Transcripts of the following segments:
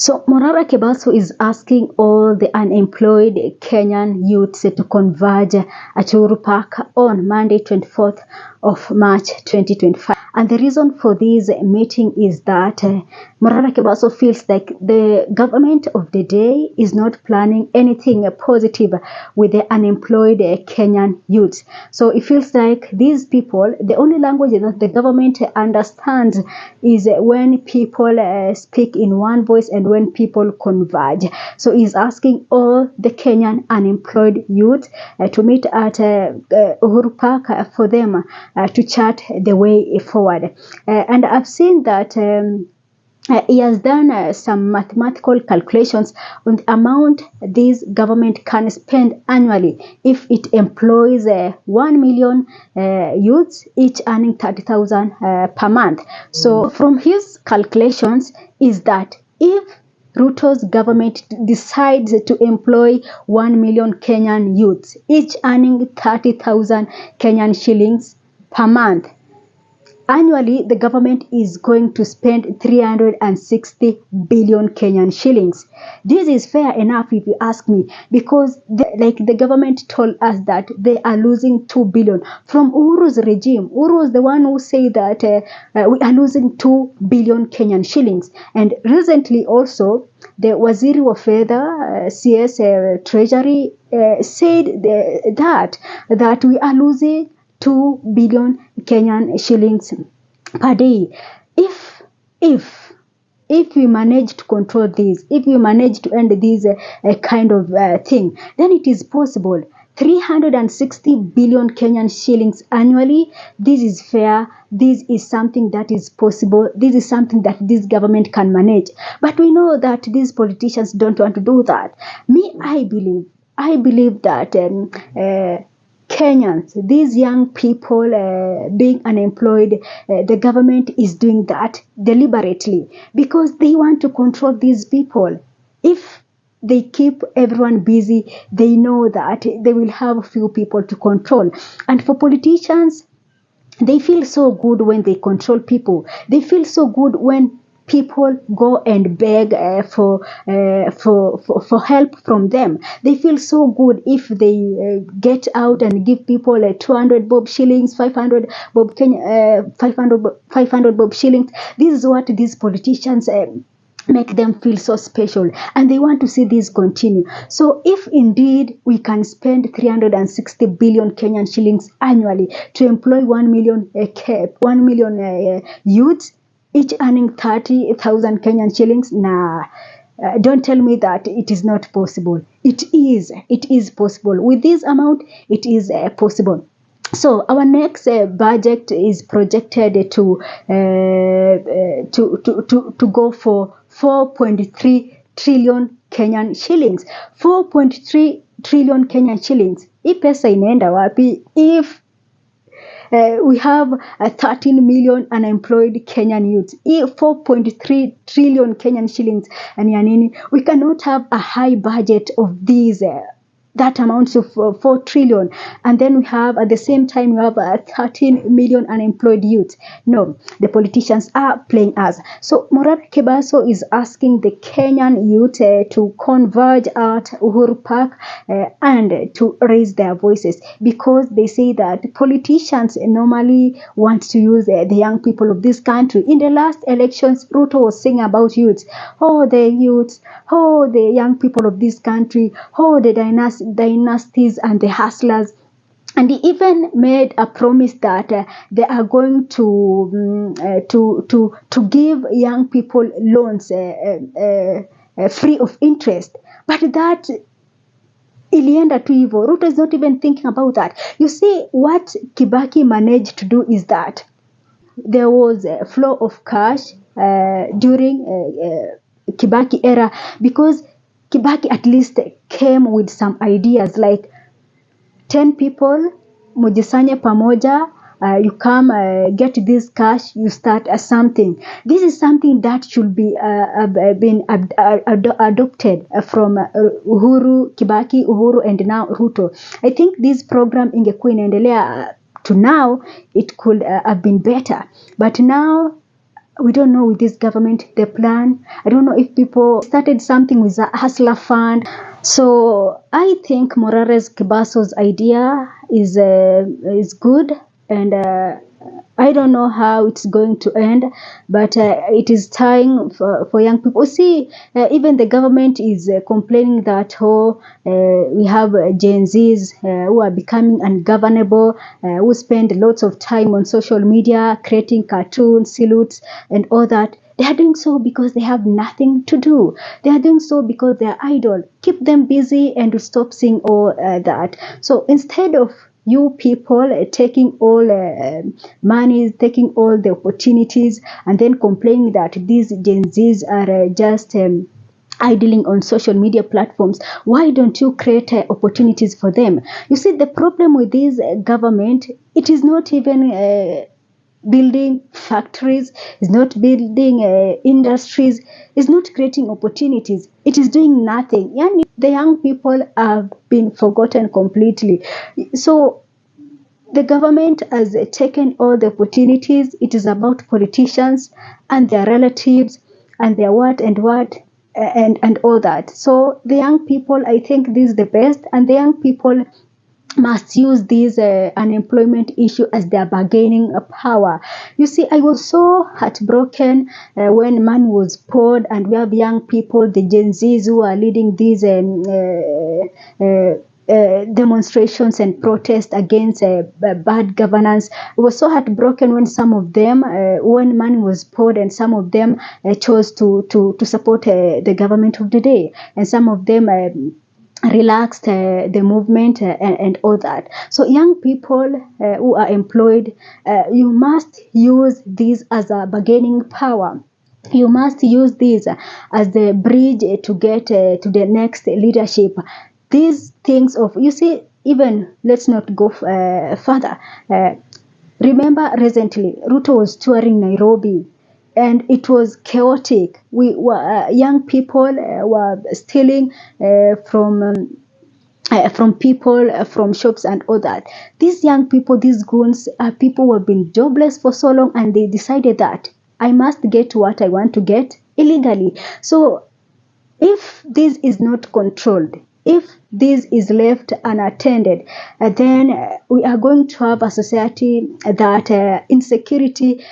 So Morara Kebaso is asking all the unemployed Kenyan youths to converge at Uhuru Park on Monday 24th of March 2025. And the reason for this meeting is that Morara Kebaso feels like the government of the day is not planning anything positive with the unemployed Kenyan youths. So it feels like these people, the only language that the government understands is when people speak in one voice and when people converge. So he's asking all the Kenyan unemployed youth to meet at Uhuru Park for them to chart the way forward. And I've seen that he has done some mathematical calculations on the amount this government can spend annually if it employs 1 million youths, each earning 30,000 per month. So from his calculations is that if Ruto's government decides to employ 1 million Kenyan youths, each earning 30,000 Kenyan shillings per month, annually, the government is going to spend 360 billion Kenyan shillings. This is fair enough if you ask me, because the government told us that they are losing 2 billion from Uhuru's regime. Uhuru was the one who said that we are losing 2 billion Kenyan shillings. And recently also, the Waziri of Fedha, CS Treasury, said that we are losing 2 billion Kenyan shillings per day. If we manage to control this, if we manage to end this kind of thing, then it is possible. 360 billion Kenyan shillings annually. This is fair. This is something that is possible. This is something that this government can manage. But we know that these politicians don't want to do that. I believe that Kenyans, these young people being unemployed, the government is doing that deliberately because they want to control these people. If they keep everyone busy, they know that they will have few people to control. And for politicians, they feel so good when they control people. They feel so good when people go and beg for help from them. They feel so good if they get out and give people 200 bob shillings, 500 bob 500 bob shillings. This is what these politicians make them feel so special, and they want to see this continue. So if indeed we can spend 360 billion Kenyan shillings annually to employ 1 million youths, each earning 30,000 Kenyan shillings, don't tell me that it is not possible. It is possible. With this amount, it is possible. So our next budget is projected to go for 4.3 trillion Kenyan shillings. 4.3 trillion Kenyan shillings. Hii pesa inaenda wapi if we have 13 million unemployed Kenyan youths? 4.3 trillion Kenyan shillings and yanini. We cannot have a high budget of these that amounts to 4 trillion, and then we have at the same time we have 13 million unemployed youths. No, the politicians are playing us. So Morara Kebaso is asking the Kenyan youth to converge at Uhuru Park and to raise their voices, because they say that politicians normally want to use the young people of this country. In the last elections, Ruto was saying about youths, oh the youths, oh the young people of this country, oh the dynasties and the hustlers. And he even made a promise that they are going to give young people loans free of interest. But that ilienda tu hivyo. Ruto is not even thinking about that. You see, what Kibaki managed to do is that there was a flow of cash during Kibaki era, because Kibaki at least came with some ideas like 10 people, mujisanye pamoja, you come get this cash, you start something. This is something that should be been adopted from Uhuru, Kibaki, Uhuru, and now Ruto. I think this program ingekuwa inaendelea to now, it could have been better. But now we don't know with this government the plan. I don't know if people started something with a hustler fund. So I think Morara's Kebaso's idea is good, and I don't know how it's going to end, but it is time for young people. See, even the government is complaining that we have Gen Zs who are becoming ungovernable, who spend lots of time on social media creating cartoons, silhouettes, and all that. They are doing so because they have nothing to do. They are doing so because they are idle. Keep them busy and stop seeing all that. So instead of you people taking all money, taking all the opportunities, and then complaining that these Gen Zs are just idling on social media platforms, why don't you create opportunities for them? You see, the problem with this government, it is not even building factories, is not building industries, is not creating opportunities. It is doing nothing. And the young people have been forgotten completely. So the government has taken all the opportunities. It is about politicians and their relatives and their what and what and all that. So the young people, I think this is the best, and the young people must use this unemployment issue as their bargaining power. You see, I was so heartbroken when money was poured, and we have young people, the Gen Zs, who are leading these demonstrations and protests against bad governance. I was so heartbroken when some of them, when money was poured, and some of them chose to support the government of the day, and some of them relaxed the movement and all that. So young people who are employed, you must use this as a bargaining power. You must use this as the bridge to get to the next leadership. These things of, you see, even let's not go further. Remember recently, Ruto was touring Nairobi, and it was chaotic. We were young people were stealing from people, from shops and all that. These young people, these goons, are people who have been jobless for so long, and they decided that I must get what I want to get illegally. So if this is not controlled, if this is left unattended, then we are going to have a society that insecurity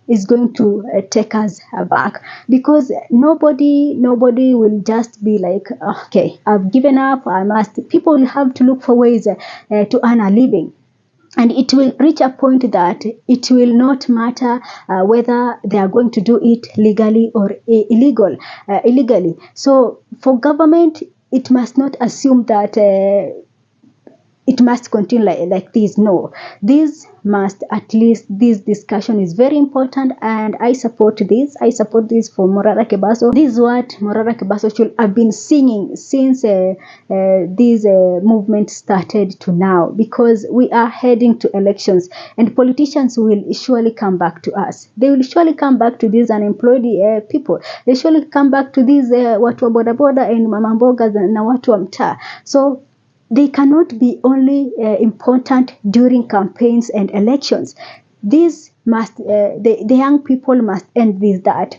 is going to take us back, because nobody will just be like, okay, I've given up, I must. People will have to look for ways to earn a living. And it will reach a point that it will not matter whether they are going to do it legally or illegally. So for government, it must not assume that it must continue like this. No, this must, at least this discussion is very important, and I support this. I support this for Morara Kebaso. This is what Morara Kebaso should have been singing since this movement started to now, because we are heading to elections, and politicians will surely come back to us. They will surely come back to these unemployed people. They surely come back to these watu wa boda boda and mama mboga na watu wa mtaa. So they cannot be only important during campaigns and elections. This must, the young people must end this, that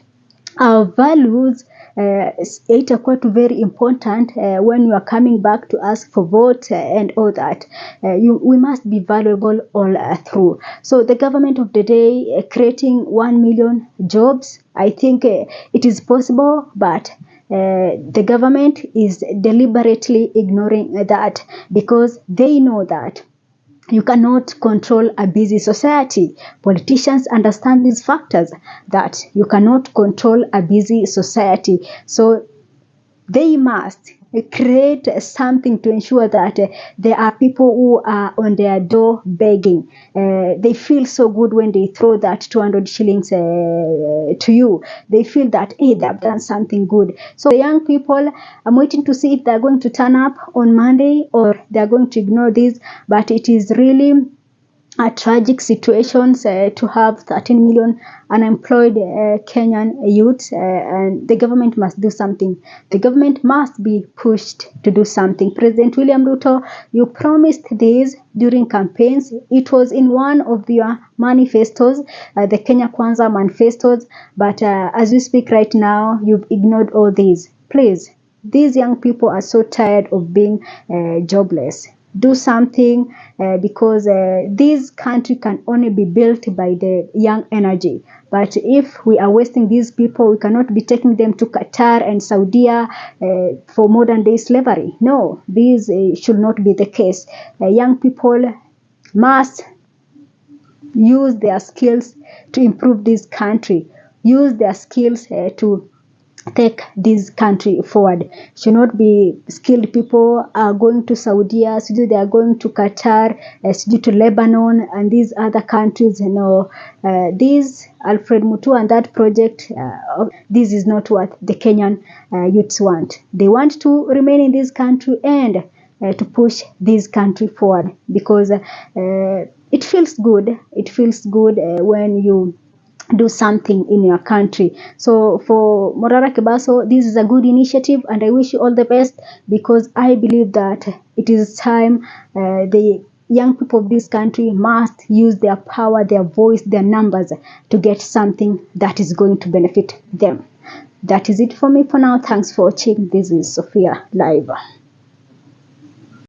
our values itakuwa very important when you are coming back to ask for vote and all that. We must be valuable all through. So the government of the day creating 1 million jobs, I think it is possible, but the government is deliberately ignoring that, because they know that you cannot control a busy society. Politicians understand these factors, that you cannot control a busy society. So they must create something to ensure that there are people who are on their door begging. They feel so good when they throw that 200 shillings to you. They feel that, hey, they have done something good. So the young people, I'm waiting to see if they're going to turn up on Monday or they're going to ignore this. But it is really tragic situations to have 13 million unemployed Kenyan youths, and the government must do something. The government must be pushed to do something. President William Ruto, you promised this during campaigns. It was in one of your manifestos, the Kenya Kwanza manifestos, but as we speak right now, you've ignored all these. Please, these young people are so tired of being jobless. Do something, because this country can only be built by the young energy. But if we are wasting these people, we cannot be taking them to Qatar and Saudi for modern day slavery. No, this should not be the case. Young people must use their skills to improve this country, use their skills to take this country forward. Should not be skilled people are going to Saudi, they are going to Qatar, to Lebanon and these other countries. This Alfred Mutu and that project, this is not what the Kenyan youths want. They want to remain in this country and to push this country forward, because it feels good. It feels good when you do something in your country. So for Morara Kebaso, this is a good initiative, and I wish you all the best, because I believe that it is time the young people of this country must use their power, their voice, their numbers to get something that is going to benefit them. That is it for me for now. Thanks for watching. This is Sophia Live.